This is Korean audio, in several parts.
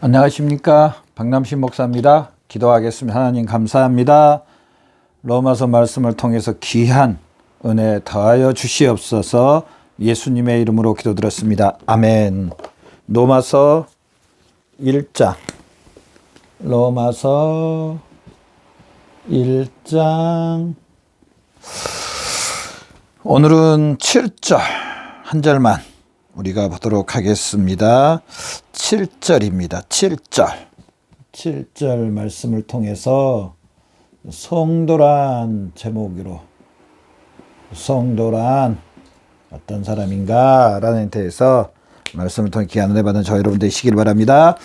안녕하십니까, 박남신 목사입니다. 기도하겠습니다. 하나님 감사합니다. 로마서 말씀을 통해서 귀한 은혜 더하여 주시옵소서. 예수님의 이름으로 기도드렸습니다. 아멘. 로마서 1장 로마서 1장 오늘은 7절 한 절만 우리가 보도록 하겠습니다. 7절입니다. 7절 말씀을 통해서 성도란 제목으로 성도란 어떤 사람인가 라는 데에서 말씀을 통해 귀한 은혜 받은 저 여러분 되시길 바랍니다.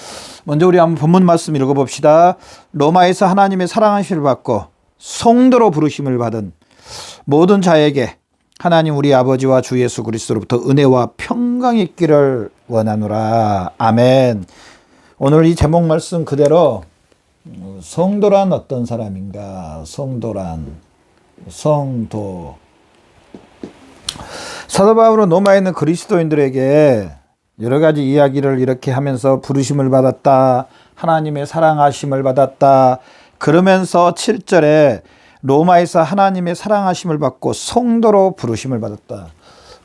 먼저 우리 한번 본문 말씀 읽어봅시다. 로마에서 하나님의 사랑하심을 받고 성도로 부르심을 받은 모든 자에게 하나님 우리 아버지와 주 예수 그리스도로부터 은혜와 평강이 있기를 원하노라. 아멘. 오늘 이 제목 말씀 그대로 성도란 어떤 사람인가? 성도. 사도 바울은 로마에 있는 그리스도인들에게 여러 가지 이야기를 이렇게 하면서 부르심을 받았다. 하나님의 사랑하심을 받았다. 그러면서 7절에 로마에서 하나님의 사랑하심을 받고 성도로 부르심을 받았다.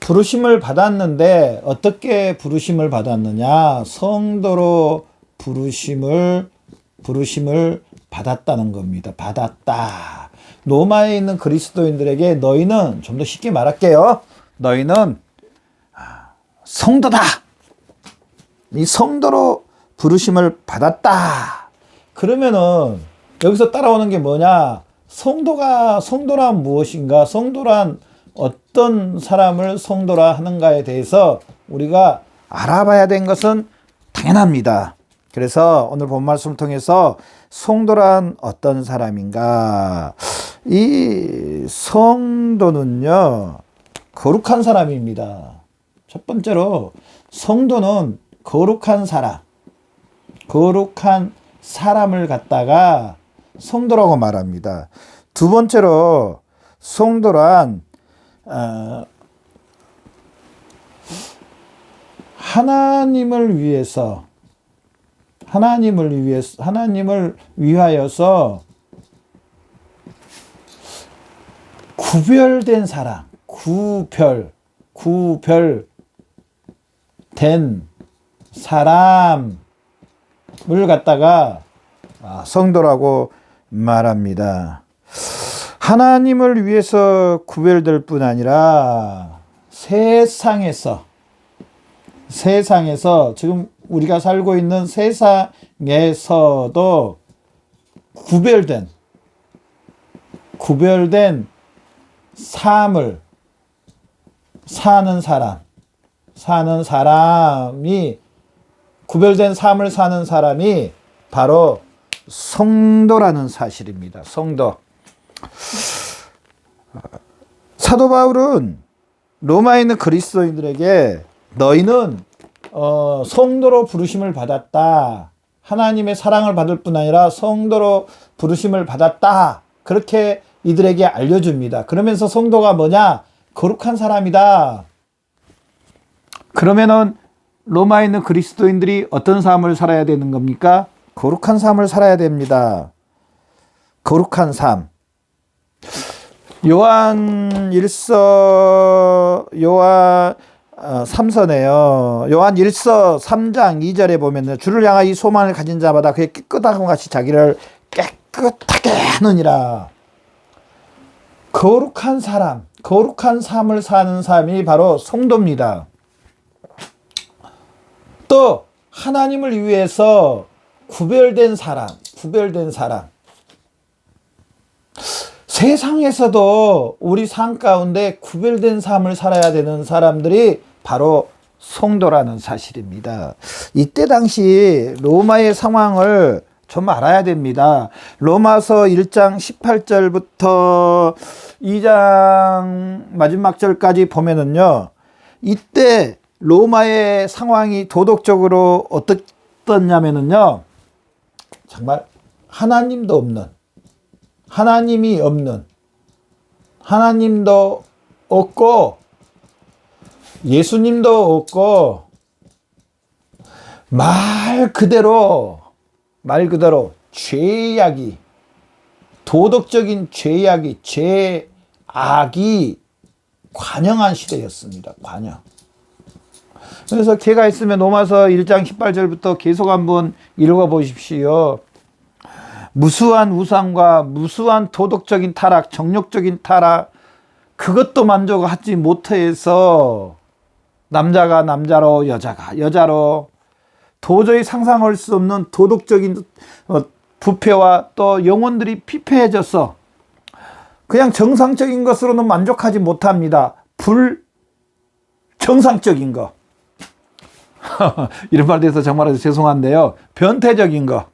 부르심을 받았는데 어떻게 부르심을 받았느냐? 성도로 부르심을 받았다는 겁니다. 받았다. 로마에 있는 그리스도인들에게 너희는, 좀 더 쉽게 말할게요. 너희는 성도다. 이 성도로 부르심을 받았다. 그러면은 여기서 따라오는 게 뭐냐? 성도란 무엇인가? 성도란 어떤 사람을 성도라 하는가에 대해서 우리가 알아봐야 된 것은 당연합니다. 그래서 오늘 본 말씀을 통해서 성도란 어떤 사람인가? 이 성도는요, 거룩한 사람입니다. 첫 번째로 성도는 거룩한 사람을 갖다가 성도라고 말합니다. 두 번째로 성도란 하나님을 위하여서 구별된 사람, 구별된 사람을 갖다가 성도라고 말합니다. 하나님을 위해서 구별될 뿐 아니라 세상에서 지금 우리가 살고 있는 세상에서도 구별된 삶을 사는 사람이 구별된 삶을 사는 사람이 바로 성도라는 사실입니다. 성도. 사도 바울은 로마에 있는 그리스도인들에게 너희는 성도로 부르심을 받았다. 하나님의 사랑을 받을 뿐 아니라 성도로 부르심을 받았다. 그렇게 이들에게 알려줍니다. 그러면서 성도가 뭐냐? 거룩한 사람이다. 그러면은 로마에 있는 그리스도인들이 어떤 삶을 살아야 되는 겁니까? 거룩한 삶을 살아야 됩니다. 거룩한 삶. 요한 3서네요. 요한 1서 3장 2절에 보면 주를 향하여 이 소망을 가진 자마다 그의 깨끗함과 같이 자기를 깨끗하게 하느니라. 거룩한 삶을 사는 사람이 바로 성도입니다. 또 하나님을 위해서 구별된 사람. 세상에서도 우리 삶 가운데 구별된 삶을 살아야 되는 사람들이 바로 성도라는 사실입니다. 이때 당시 로마의 상황을 좀 알아야 됩니다. 로마서 1장 18절부터 2장 마지막 절까지 보면은요, 이때 로마의 상황이 도덕적으로 어떻냐면은요, 정말 하나님도 없는, 하나님이 없는, 하나님도 없고 예수님도 없고 말 그대로 죄악이, 도덕적인 죄악이, 죄악이 관영한 시대였습니다. 관영. 그래서 기회가 있으면 로마서 1장 18절부터 계속 한번 읽어보십시오. 무수한 우상과 무수한 도덕적인 타락, 정욕적인 타락, 그것도 만족하지 못해서 남자가 남자로, 여자가 여자로, 도저히 상상할 수 없는 도덕적인 부패와 또 영혼들이 피폐해져서 그냥 정상적인 것으로는 만족하지 못합니다. 불정상적인 거. 이런 말에 대해서 정말 죄송한데요. 변태적인 거.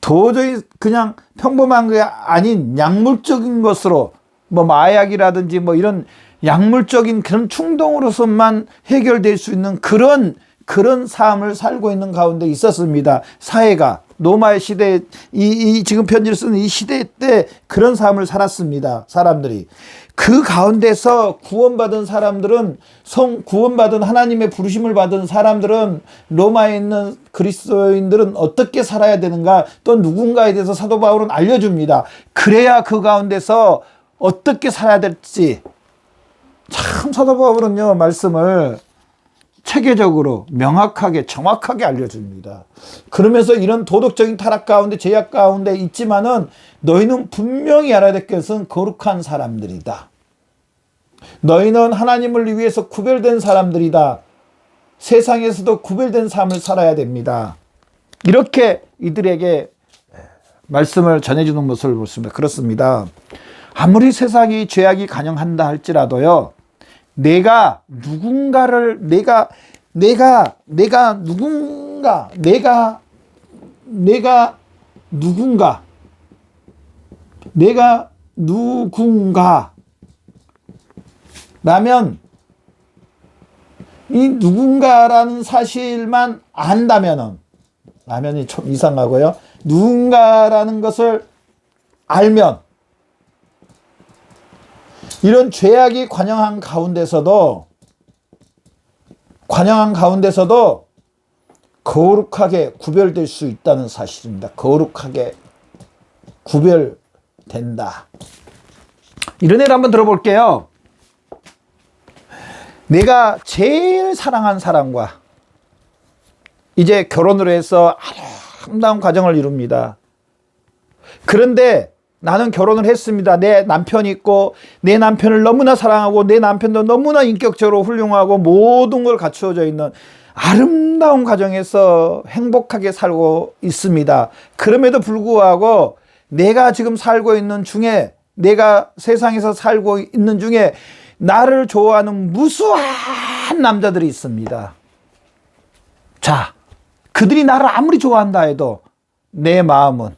도저히 그냥 평범한 게 아닌 약물적인 것으로, 뭐 마약이라든지 뭐 이런 약물적인 그런 충동으로서만 해결될 수 있는 그런 삶을 살고 있는 가운데 있었습니다. 사회가 로마의 시대, 지금 편지를 쓰는 이 시대 때 그런 삶을 살았습니다. 사람들이. 그 가운데서 구원받은 사람들은, 구원받은 하나님의 부르심을 받은 사람들은, 로마에 있는 그리스도인들은 어떻게 살아야 되는가, 또 누군가에 대해서 사도 바울은 알려줍니다. 그래야 그 가운데서 어떻게 살아야 될지. 참 사도 바울은요, 말씀을 체계적으로 명확하게 정확하게 알려줍니다. 그러면서 이런 도덕적인 타락 가운데, 죄악 가운데 있지만은 너희는 분명히 알아야 될 것은 거룩한 사람들이다. 너희는 하나님을 위해서 구별된 사람들이다. 세상에서도 구별된 삶을 살아야 됩니다. 이렇게 이들에게 말씀을 전해주는 모습을 보습니다. 그렇습니다. 아무리 세상이 죄악이 관영한다 할지라도요, 내가 누군가, 라면, 이 누군가라는 사실만 안다면은, 라면이 좀 이상하고요. 누군가라는 것을 알면, 이런 죄악이 관영한 가운데서도 거룩하게 구별될 수 있다는 사실입니다. 거룩하게 구별된다. 이런 예를 한번 들어볼게요. 내가 제일 사랑한 사람과 이제 결혼을 해서 아름다운 가정을 이룹니다. 그런데 나는 결혼을 했습니다. 내 남편이 있고, 내 남편을 너무나 사랑하고, 내 남편도 너무나 인격적으로 훌륭하고 모든 걸 갖추어져 있는 아름다운 가정에서 행복하게 살고 있습니다. 그럼에도 불구하고 내가 지금 살고 있는 중에, 내가 세상에서 살고 있는 중에 나를 좋아하는 무수한 남자들이 있습니다. 자, 그들이 나를 아무리 좋아한다 해도 내 마음은,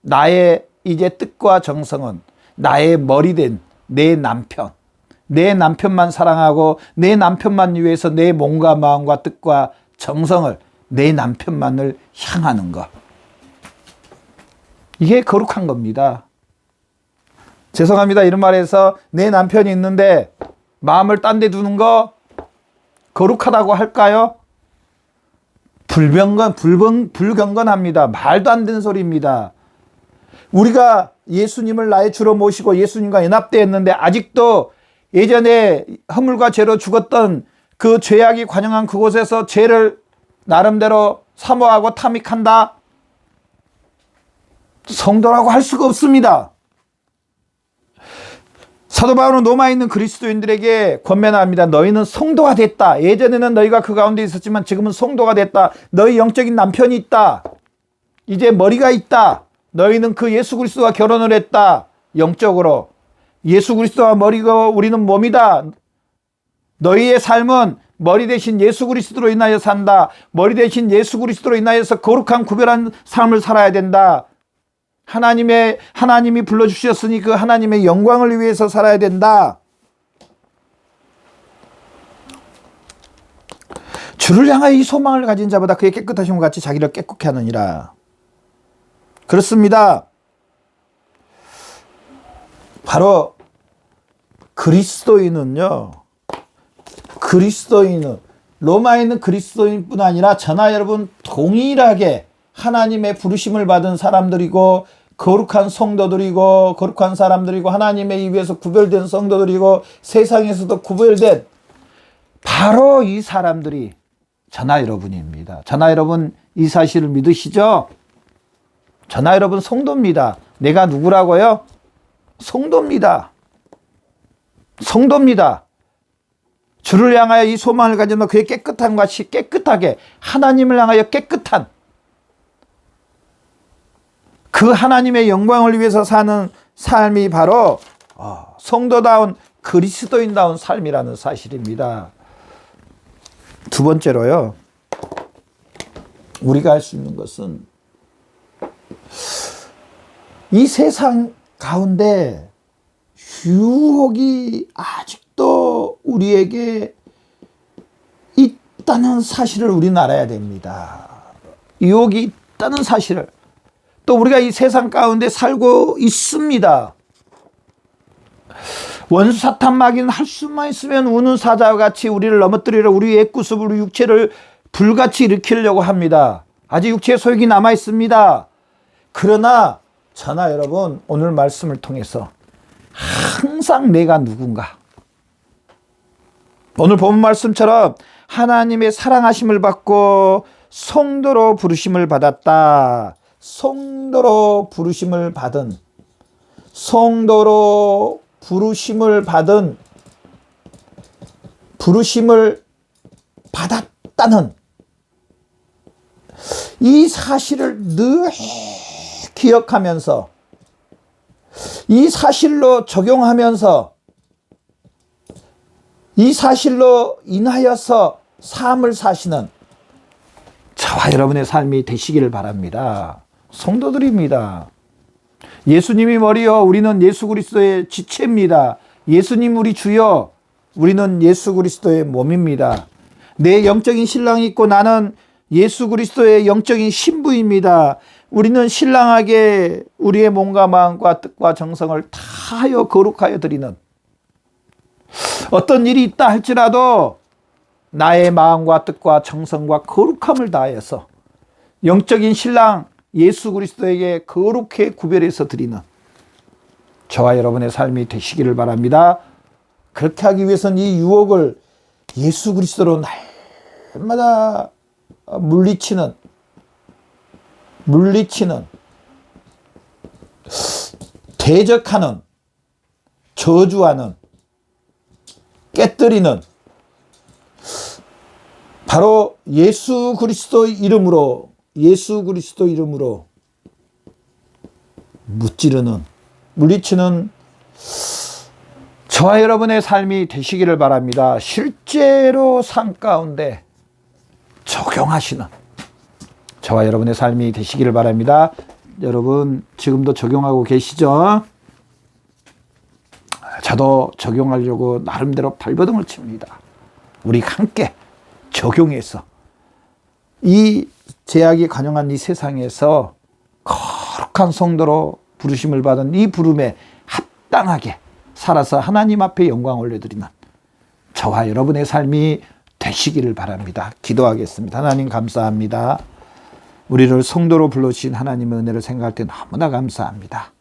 나의 이제 뜻과 정성은 나의 머리된 내 남편만 사랑하고, 내 남편만 위해서 내 몸과 마음과 뜻과 정성을, 내 남편만을 향하는 것. 이게 거룩한 겁니다. 죄송합니다. 이런 말해서 내 남편이 있는데 마음을 딴 데 두는 거 거룩하다고 할까요? 불경건합니다. 말도 안 되는 소리입니다. 우리가 예수님을 나의 주로 모시고 예수님과 연합되었는데 아직도 예전에 허물과 죄로 죽었던 그 죄악이 관영한 그곳에서 죄를 나름대로 사모하고 탐닉한다? 성도라고 할 수가 없습니다. 사도 바울은 로마에 있는 그리스도인들에게 권면합니다. 너희는 성도가 됐다. 예전에는 너희가 그 가운데 있었지만 지금은 성도가 됐다. 너희 영적인 남편이 있다. 이제 머리가 있다. 너희는 그 예수 그리스도와 결혼을 했다. 영적으로. 예수 그리스도와 머리가 우리는 몸이다. 너희의 삶은 머리 대신 예수 그리스도로 인하여 산다. 머리 대신 예수 그리스도로 인하여서 거룩한 구별한 삶을 살아야 된다. 하나님이 불러주셨으니 그 하나님의 영광을 위해서 살아야 된다. 주를 향하여 이 소망을 가진 자보다 그의 깨끗하심과 같이 자기를 깨끗게 하느니라. 그렇습니다. 바로 그리스도인은 로마에 있는 그리스도인뿐 아니라 저나 여러분 동일하게 하나님의 부르심을 받은 사람들이고 거룩한 성도들이고 거룩한 사람들이고 하나님의 입에서 구별된 성도들이고 세상에서도 구별된 바로 이 사람들이 저나 여러분입니다. 저나 여러분 이 사실을 믿으시죠? 저나 여러분 성도입니다. 내가 누구라고요? 성도입니다. 성도입니다. 주를 향하여 이 소망을 가지면 그의 깨끗함 같이 깨끗하게 하나님을 향하여 깨끗한 그 하나님의 영광을 위해서 사는 삶이 바로 성도다운 그리스도인다운 삶이라는 사실입니다. 두 번째로요. 우리가 할 수 있는 것은 이 세상 가운데 유혹이 아직도 우리에게 있다는 사실을 우리는 알아야 됩니다. 유혹이 있다는 사실을. 또 우리가 이 세상 가운데 살고 있습니다. 원수 사탄 마귀는 할 수만 있으면 우는 사자와 같이 우리를 넘어뜨리려 우리 옛구습 우리 육체를 불같이 일으키려고 합니다. 아직 육체의 소욕이 남아 있습니다. 그러나 저나 여러분 오늘 말씀을 통해서 항상 내가 누군가 오늘 본 말씀처럼 하나님의 사랑하심을 받고 성도로 부르심을 받았다. 성도로 부르심을 받은 성도로 부르심을 받았다는 이 사실을 늘 기억하면서 이 사실로 적용하면서 이 사실로 인하여서 삶을 사시는 저와 여러분의 삶이 되시기를 바랍니다. 성도들입니다. 예수님이 머리요 우리는 예수 그리스도의 지체입니다. 예수님 우리 주여 우리는 예수 그리스도의 몸입니다. 내 영적인 신랑이 있고 나는 예수 그리스도의 영적인 신부입니다. 우리는 신랑에게 우리의 몸과 마음과 뜻과 정성을 다하여 거룩하여 드리는 어떤 일이 있다 할지라도 나의 마음과 뜻과 정성과 거룩함을 다하여서 영적인 신랑 예수 그리스도에게 거룩히 구별해서 드리는 저와 여러분의 삶이 되시기를 바랍니다. 그렇게 하기 위해서는 이 유혹을 예수 그리스도로 날마다 물리치는 대적하는 저주하는 깨뜨리는 바로 예수 그리스도 이름으로 무찌르는 물리치는 저와 여러분의 삶이 되시기를 바랍니다. 실제로 삶 가운데 적용하시는 저와 여러분의 삶이 되시기를 바랍니다. 여러분 지금도 적용하고 계시죠? 저도 적용하려고 나름대로 발버둥을 칩니다. 우리 함께 적용해서 이 제약이 관영한 이 세상에서 거룩한 성도로 부르심을 받은 이 부름에 합당하게 살아서 하나님 앞에 영광을 올려드리는 저와 여러분의 삶이 되시기를 바랍니다. 기도하겠습니다. 하나님 감사합니다. 우리를 성도로 불러주신 하나님의 은혜를 생각할 때 너무나 감사합니다.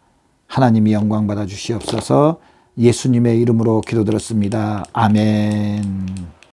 하나님이 영광 받아 주시옵소서. 예수님의 이름으로 기도드렸습니다. 아멘.